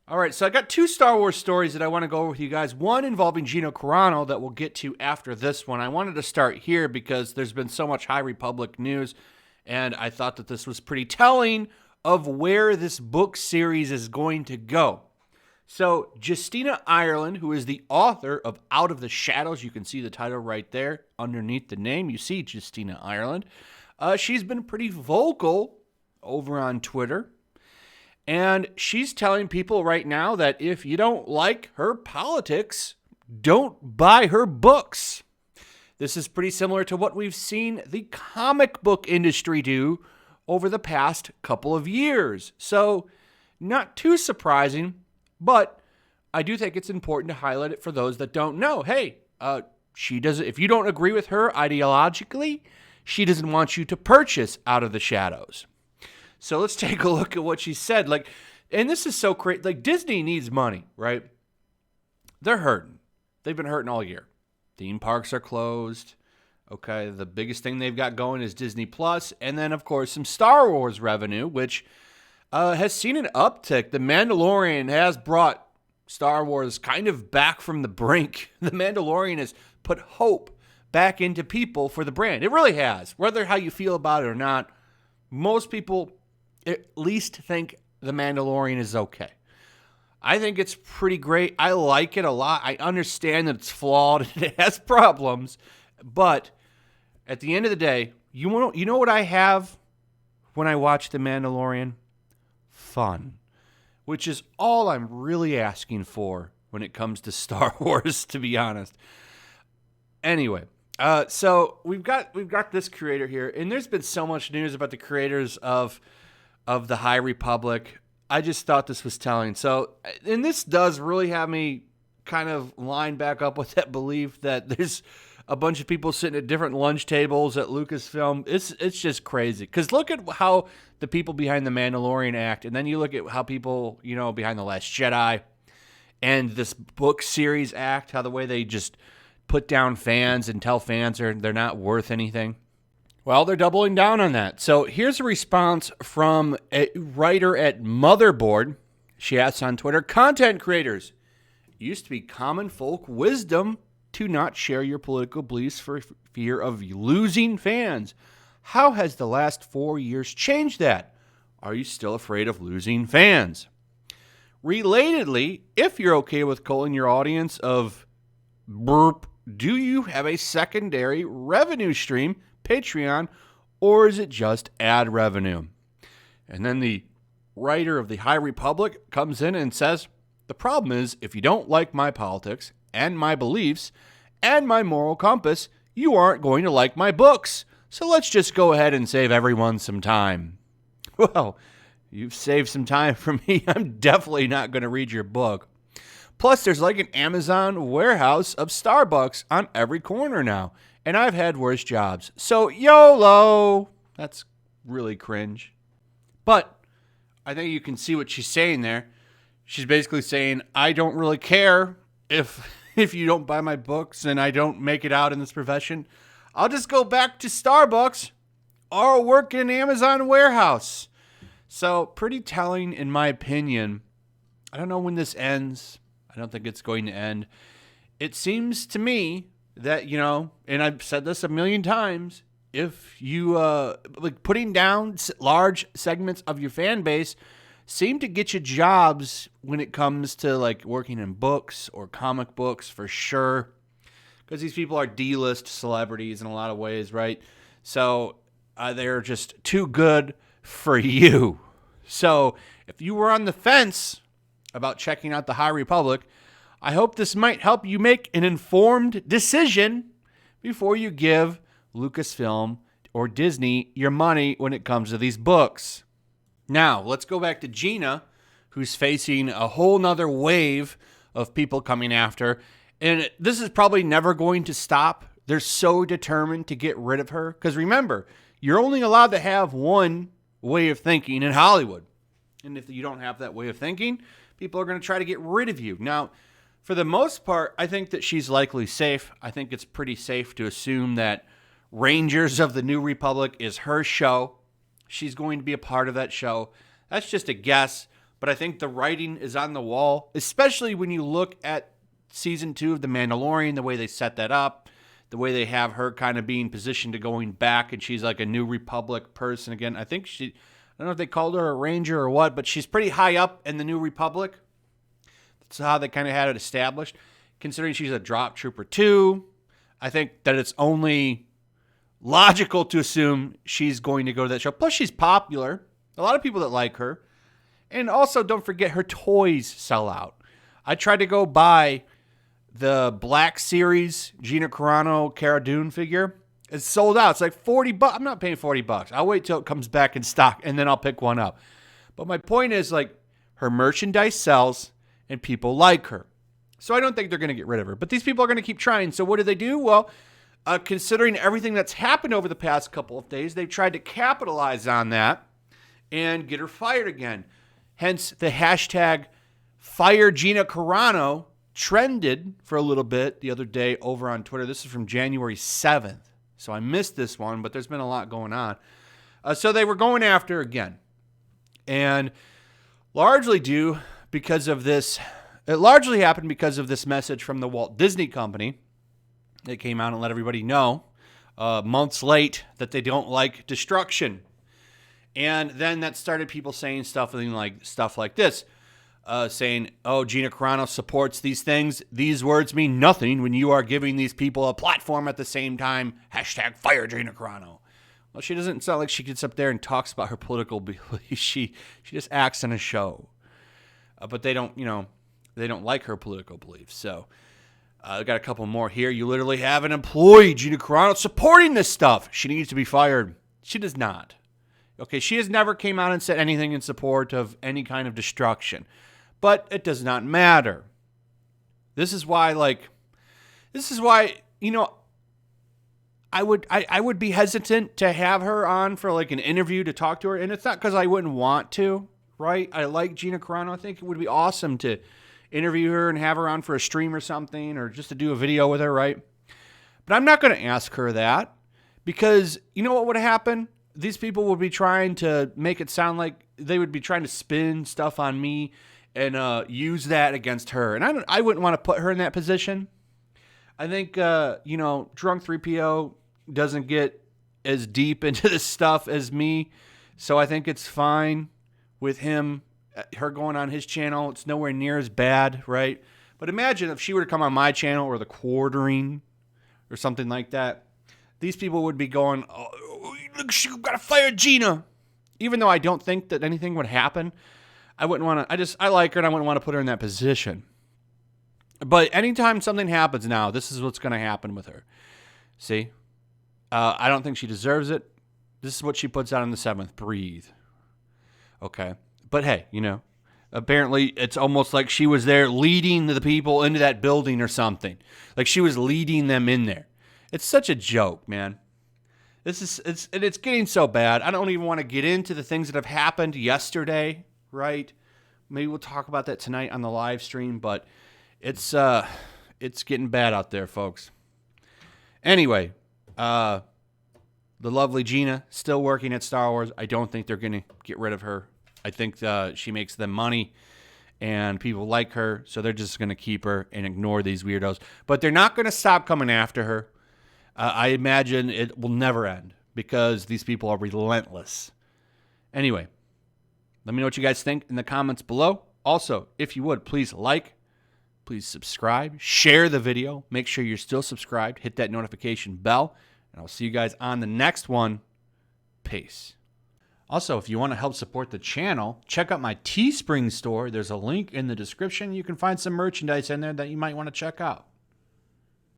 All right, so I got two Star Wars stories that I want to go over with you guys. One involving Gina Carano that we'll get to after this one. I wanted to start here because there's been so much High Republic news, and I thought that this was pretty telling of where this book series is going to go. So Justina Ireland, who is the author of Out of the Shadows, you can see the title right there underneath the name. You see Justina Ireland. She's been pretty vocal over on Twitter. And she's telling people right now that if you don't like her politics, don't buy her books. This is pretty similar to what we've seen the comic book industry do over the past couple of years. So, not too surprising, but I do think it's important to highlight it for those that don't know. Hey, she doesn't. If you don't agree with her ideologically, she doesn't want you to purchase Out of the Shadows. So let's take a look at what she said. And this is so crazy. Disney needs money, right? They're hurting. They've been hurting all year. Theme parks are closed. Okay, the biggest thing they've got going is Disney Plus, and then of course some Star Wars revenue, which has seen an uptick. The Mandalorian has brought Star Wars kind of back from the brink. The Mandalorian has put hope back into people for the brand. It really has. Whether how you feel about it or not, most people at least think The Mandalorian is okay. I think it's pretty great. I like it a lot. I understand that it's flawed and it has problems, but at the end of the day, you know what I have when I watch The Mandalorian? Fun, which is all I'm really asking for when it comes to Star Wars, to be honest. Anyway, so we've got this creator here, and there's been so much news about the creators of the High Republic. I just thought this was telling. So, and this does really have me kind of line back up with that belief that there's a bunch of people sitting at different lunch tables at Lucasfilm. It's just crazy. Because look at how the people behind The Mandalorian act, and then you look at how people, behind The Last Jedi and this book series act, how the way they just put down fans and tell fans they're not worth anything. Well, they're doubling down on that. So here's a response from a writer at Motherboard. She asks on Twitter, content creators, it used to be common folk wisdom to not share your political beliefs for fear of losing fans. How has the last 4 years changed that? Are you still afraid of losing fans? Relatedly, if you're okay with calling your audience of burp, do you have a secondary revenue stream, Patreon, or is it just ad revenue? And then the writer of the High Republic comes in and says, the problem is if you don't like my politics and my beliefs and my moral compass, you aren't going to like my books. So let's just go ahead and save everyone some time. Well, you've saved some time for me. I'm definitely not going to read your book. Plus, there's like an Amazon warehouse of Starbucks on every corner now. And I've had worse jobs. So, YOLO! That's really cringe. But I think you can see what she's saying there. She's basically saying, I don't really care if you don't buy my books and I don't make it out in this profession. I'll just go back to Starbucks or work in an Amazon warehouse. So, pretty telling in my opinion. I don't know when this ends. I don't think it's going to end. It seems to me that, and I've said this a million times, if you, putting down large segments of your fan base seem to get you jobs when it comes to, working in books or comic books for sure. Because these people are D-list celebrities in a lot of ways, right? So they're just too good for you. So if you were on the fence about checking out the High Republic, I hope this might help you make an informed decision before you give Lucasfilm or Disney your money when it comes to these books. Now, let's go back to Gina, who's facing a whole nother wave of people coming after. And this is probably never going to stop. They're so determined to get rid of her. Because remember, you're only allowed to have one way of thinking in Hollywood. And if you don't have that way of thinking, people are going to try to get rid of you. Now, for the most part, I think that she's likely safe. I think it's pretty safe to assume that Rangers of the New Republic is her show. She's going to be a part of that show. That's just a guess. but I think the writing is on the wall, especially when you look at season 2 of The Mandalorian, the way they set that up, the way they have her kind of being positioned to going back, and she's like a New Republic person again. I don't know if they called her a Ranger or what, but she's pretty high up in the New Republic. That's how they kind of had it established. Considering she's a drop trooper too, I think that it's only logical to assume she's going to go to that show. Plus, she's popular. A lot of people that like her. And also, don't forget, her toys sell out. I tried to go buy the Black Series Gina Carano Cara Dune figure. It's sold out. It's like $40. I'm not paying $40. I'll wait till it comes back in stock, and then I'll pick one up. But my point is, like, her merchandise sells, and people like her. So I don't think they're going to get rid of her. But these people are going to keep trying. So what do? Well, considering everything that's happened over the past couple of days, they've tried to capitalize on that and get her fired again. Hence, the hashtag Fire Gina Carano trended for a little bit the other day over on Twitter. This is from January 7th. So I missed this one, but there's been a lot going on. So they were going after her again. And largely because of this, it largely happened because of this message from the Walt Disney Company. They came out and let everybody know months late that they don't like destruction. And then that started people saying stuff like this, saying, oh, Gina Carano supports these things. These words mean nothing when you are giving these people a platform at the same time. Hashtag fire Gina Carano. Well, she doesn't sound like she gets up there and talks about her political beliefs. She just acts in a show. But they don't like her political beliefs. So I got a couple more here. You literally have an employee, Gina Carano, supporting this stuff. She needs to be fired. She does not. Okay, she has never came out and said anything in support of any kind of destruction. But it does not matter. This is why, I would be hesitant to have her on for like an interview to talk to her. And it's not because I wouldn't want to, right? I like Gina Carano. I think it would be awesome to interview her and have her on for a stream or something, or just to do a video with her, right? But I'm not going to ask her that, because you know what would happen? These people would be trying to make it sound like they would be trying to spin stuff on me and use that against her. And I wouldn't want to put her in that position. I think, Drunk 3PO doesn't get as deep into this stuff as me. So I think it's fine with her going on his channel. It's nowhere near as bad, right? But imagine if she were to come on my channel, or the Quartering or something like that. These people would be going, oh, look, you got to fire Gina. Even though I don't think that anything would happen, I wouldn't want to. I like her, and I wouldn't want to put her in that position. But anytime something happens now, this is what's going to happen with her. See? I don't think she deserves it. This is what she puts out on the 7th. Breathe. Okay. But hey, apparently it's almost like she was there leading the people into that building or something. Like she was leading them in there. It's such a joke, man. It's getting so bad. I don't even want to get into the things that have happened yesterday, right? Maybe we'll talk about that tonight on the live stream, but it's getting bad out there, folks. Anyway, the lovely Gina still working at Star Wars. I don't think they're going to get rid of her. I think she makes them money, and people like her, so they're just going to keep her and ignore these weirdos. But they're not going to stop coming after her. I imagine it will never end, because these people are relentless. Anyway, let me know what you guys think in the comments below. Also, if you would, please please subscribe, share the video, make sure you're still subscribed, hit that notification bell, and I'll see you guys on the next one. Peace. Also, if you want to help support the channel, check out my Teespring store. There's a link in the description. You can find some merchandise in there that you might want to check out.